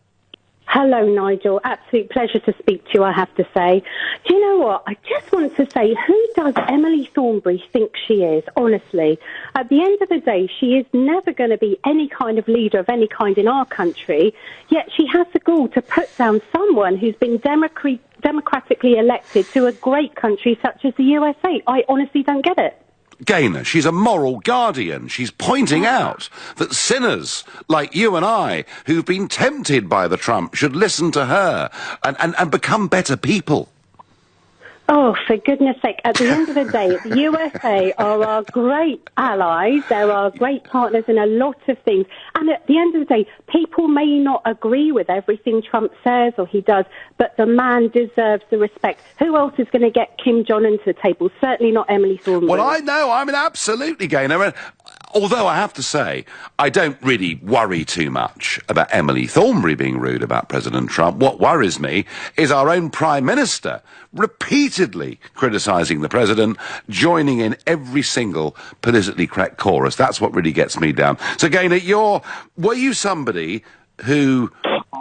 Hello, Nigel. Absolute pleasure to speak to you, I have to say. Do you know what? I just want to say, who does Emily Thornberry think she is, honestly? At the end of the day, she is never going to be any kind of leader of any kind in our country, yet she has the gall to put down someone who's been democratically elected to a great country such as the USA. I honestly don't get it. Gaynor, she's a moral guardian. She's pointing out that sinners like you and I, who've been tempted by the Trump, should listen to her and become better people. Oh, for goodness sake, at the end of the day, the USA are our great allies. They're our great partners in a lot of things. And at the end of the day, people may not agree with everything Trump says or he does, but the man deserves the respect. Who else is going to get Kim Jong-un to the table? Certainly not Emily Thornberry. Well, I know. I mean, absolutely, Gaynor. Although I have to say, I don't really worry too much about Emily Thornberry being rude about President Trump. What worries me is our own Prime Minister repeatedly criticising the President, joining in every single politically correct chorus. That's what really gets me down. So, Gaynor, were you somebody who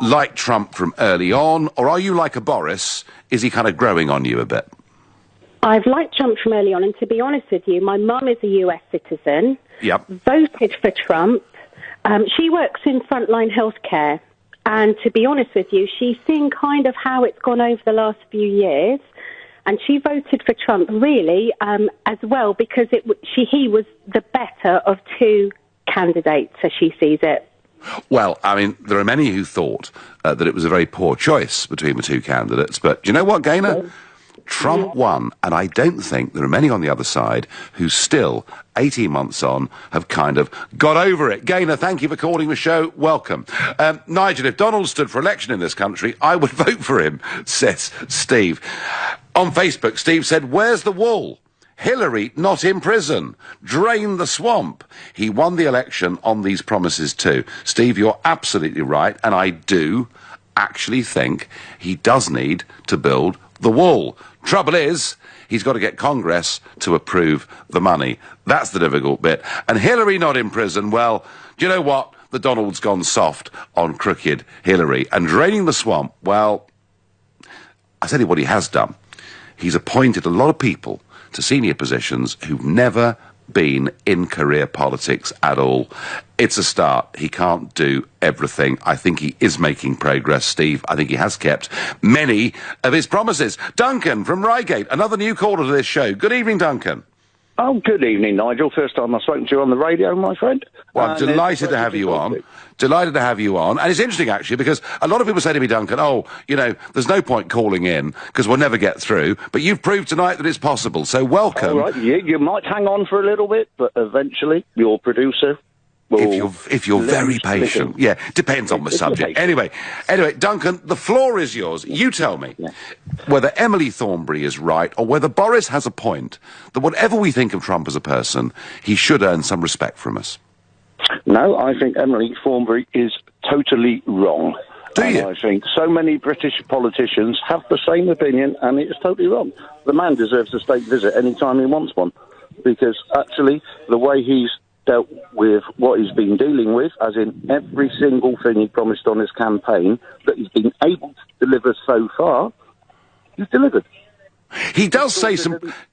liked Trump from early on, or are you like a Boris? Is he kind of growing on you a bit? I've liked Trump from early on, and to be honest with you, my mum is a US citizen, voted for Trump. She works in frontline healthcare, and to be honest with you, she's seen kind of how it's gone over the last few years, and she voted for Trump really as well because he was the better of 2 candidates, as she sees it. Well, I mean, there are many who thought that it was a very poor choice between the 2 candidates, but do you know what, Gaynor? Trump won, and I don't think there are many on the other side who still, 18 months on, have kind of got over it. Gaynor, thank you for calling the show. Welcome. Nigel, if Donald stood for election in this country, I would vote for him, says Steve. On Facebook, Steve said, where's the wall? Hillary not in prison. Drain the swamp. He won the election on these promises too. Steve, you're absolutely right, and I do actually think he does need to build the wall. Trouble is, he's got to get Congress to approve the money. That's the difficult bit. And Hillary not in prison, well, do you know what? The Donald's gone soft on crooked Hillary. And draining the swamp, well, I tell you what he has done. He's appointed a lot of people to senior positions who've never been in career politics at all. It's a start. He can't do everything. I think he is making progress, Steve. I think he has kept many of his promises. Duncan from Reigate, another new caller to this show. Good evening, Duncan. Oh, good evening, Nigel. First time I've spoken to you on the radio, my friend. Well, I'm delighted to have you on. Delighted to have you on. And it's interesting, actually, because a lot of people say to me, Duncan, there's no point calling in because we'll never get through. But you've proved tonight that it's possible. So welcome. All right, you might hang on for a little bit, but eventually your producer will... If you're very patient. Yeah, depends on the subject. Anyway, Duncan, the floor is yours. You tell me whether Emily Thornberry is right or whether Boris has a point that whatever we think of Trump as a person, he should earn some respect from us. No, I think Emily Thornberry is totally wrong. Do you? I think so many British politicians have the same opinion, and it's totally wrong. The man deserves a state visit any time he wants one, because actually the way he's dealt with what he's been dealing with, as in every single thing he promised on his campaign that he's been able to deliver so far, he's delivered. He does say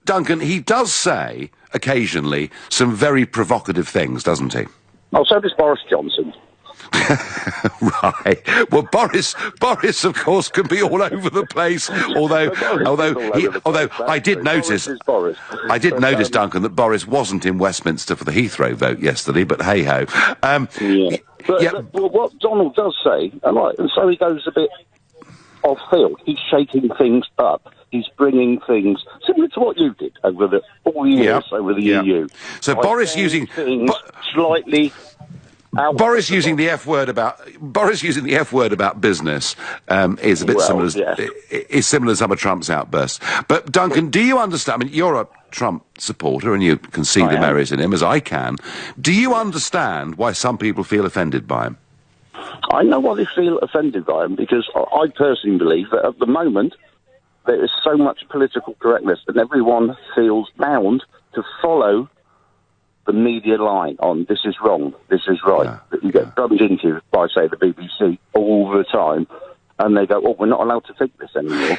Duncan, he does say, occasionally, some very provocative things, doesn't he? Oh, so does Boris Johnson. Right. Well, Boris, of course, can be all over the place. Although I did notice, Duncan, that Boris wasn't in Westminster for the Heathrow vote yesterday. But hey ho. But what Donald does say, and so he goes a bit off field. He's shaking things up. He's bringing things similar to what you did over all the years over the EU. So Boris using slightly. Boris using the F word about business is a bit similar. Is similar to some of Trump's outbursts. But Duncan, do you understand? I mean, you're a Trump supporter, and you can see the merits in him, as I can. Do you understand why some people feel offended by him? I know why they feel offended by him, because I personally believe that at the moment there is so much political correctness that everyone feels bound to follow the media line on this is wrong, this is right, that you get drummed into by, say, the BBC all the time, and they go, oh, we're not allowed to think this anymore.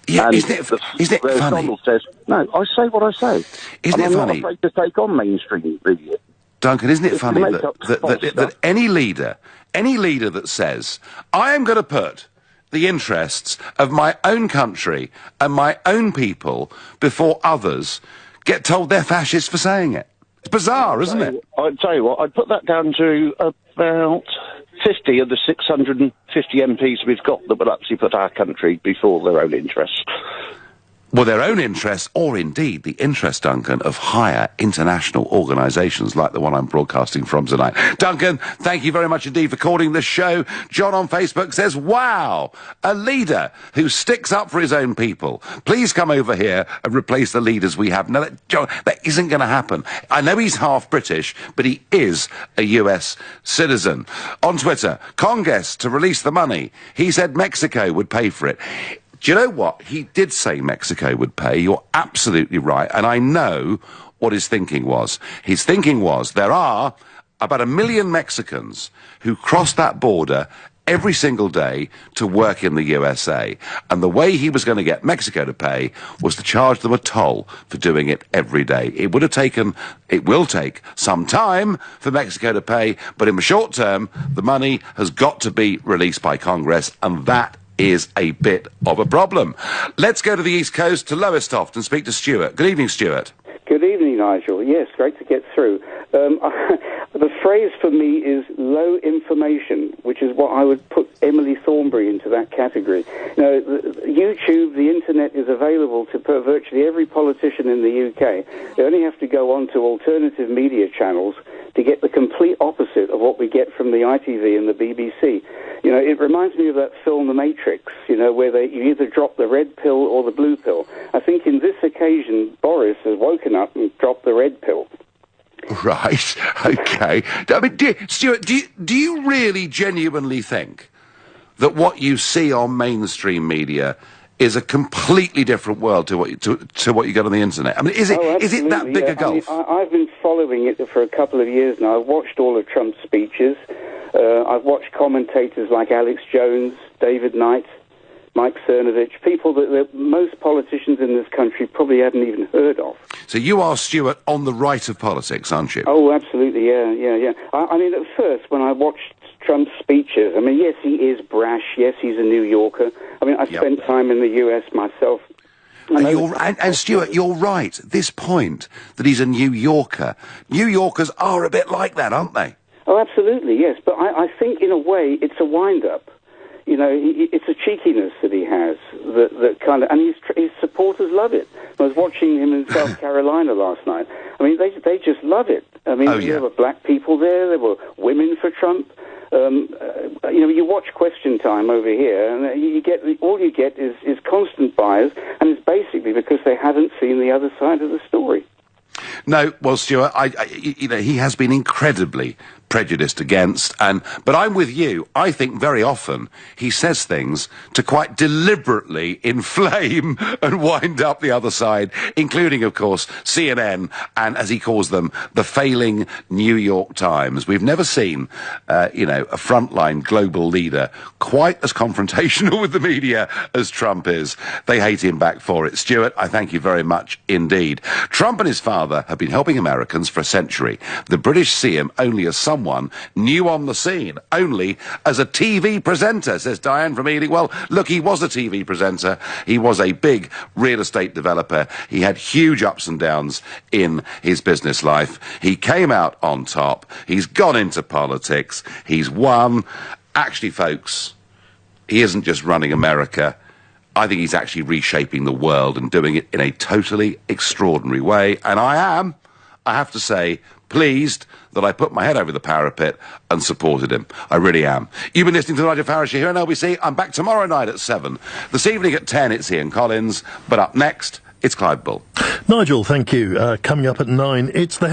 Yeah, and isn't it funny? Donald says, no, I say what I say. Isn't it funny? I'm not afraid to take on mainstream media. Duncan, isn't it funny that any leader that says, I am going to put the interests of my own country and my own people before others, get told they're fascists for saying it? It's bizarre, isn't it? I'd tell you what, I'd put that down to about 50 of the 650 MPs we've got that will actually put our country before their own interests. Well, their own interests, or indeed the interest, Duncan, of higher international organisations like the one I'm broadcasting from tonight. Duncan, thank you very much indeed for calling the show. John on Facebook says, wow, a leader who sticks up for his own people. Please come over here and replace the leaders we have. No, John, that isn't going to happen. I know he's half British, but he is a US citizen. On Twitter, Congress to release the money. He said Mexico would pay for it. Do you know what? He did say Mexico would pay. You're absolutely right. And I know what his thinking was. His thinking was there are about 1 million Mexicans who cross that border every single day to work in the USA. And the way he was going to get Mexico to pay was to charge them a toll for doing it every day. It will take some time for Mexico to pay, but in the short term, the money has got to be released by Congress, and that is a bit of a problem. Let's go to the East Coast, to Lowestoft, and speak to Stuart. Good evening, Stuart. Good evening, Nigel. Yes, great to get through. The phrase for me is low information, which is what I would put Emily Thornberry into that category. Now, YouTube, the internet is available to virtually every politician in the UK. They only have to go on to alternative media channels to get the complete opposite of what we get from the ITV and the BBC. You know, it reminds me of that film The Matrix, you know, where you either drop the red pill or the blue pill. I think in this occasion, Boris has woken up and dropped the red pill. Right, okay. I mean, Stuart, do you really genuinely think that what you see on mainstream media is a completely different world to what you get on the internet? I mean, is it that big a gulf? I mean, I've been following it for a couple of years now. I've watched all of Trump's speeches. I've watched commentators like Alex Jones, David Knight, Mike Cernovich, people that most politicians in this country probably haven't even heard of. So you are, Stuart, on the right of politics, aren't you? Oh, absolutely, yeah. I mean, at first, when I watched Trump's speeches, I mean, yes, he is brash, yes, he's a New Yorker. I mean, I spent time in the US myself. And Stuart, you're right. This point that he's a New Yorker. New Yorkers are a bit like that, aren't they? Oh, absolutely, yes. But I think, in a way, it's a wind-up. You know, it's a cheekiness that he has that kind of, and his supporters love it. I was watching him in South Carolina last night. I mean, they just love it. I mean, there were black people there were women for Trump. You know, you watch Question Time over here, and all you get is constant bias, and it's basically because they haven't seen the other side of the story. No, well, Stuart, you know, he has been incredibly prejudiced against, but I'm with you. I think very often he says things to quite deliberately inflame and wind up the other side, including, of course, CNN and, as he calls them, the failing New York Times. We've never seen, you know, a frontline global leader quite as confrontational with the media as Trump is. They hate him back for it. Stuart, I thank you very much indeed. Trump and his father have been helping Americans for a century. The British see him only as someone new on the scene, only as a TV presenter, says Diane from Ealing. Well, look, he was a TV presenter. He was a big real estate developer. He had huge ups and downs in his business life. He came out on top. He's gone into politics. He's won. Actually, folks, he isn't just running America. I think he's actually reshaping the world and doing it in a totally extraordinary way. And I have to say, pleased that I put my head over the parapet and supported him. I really am. You've been listening to Nigel Farage here on LBC. I'm back tomorrow night at 7. This evening at 10, it's Ian Collins. But up next, it's Clive Bull. Nigel, thank you. Coming up at 9, it's the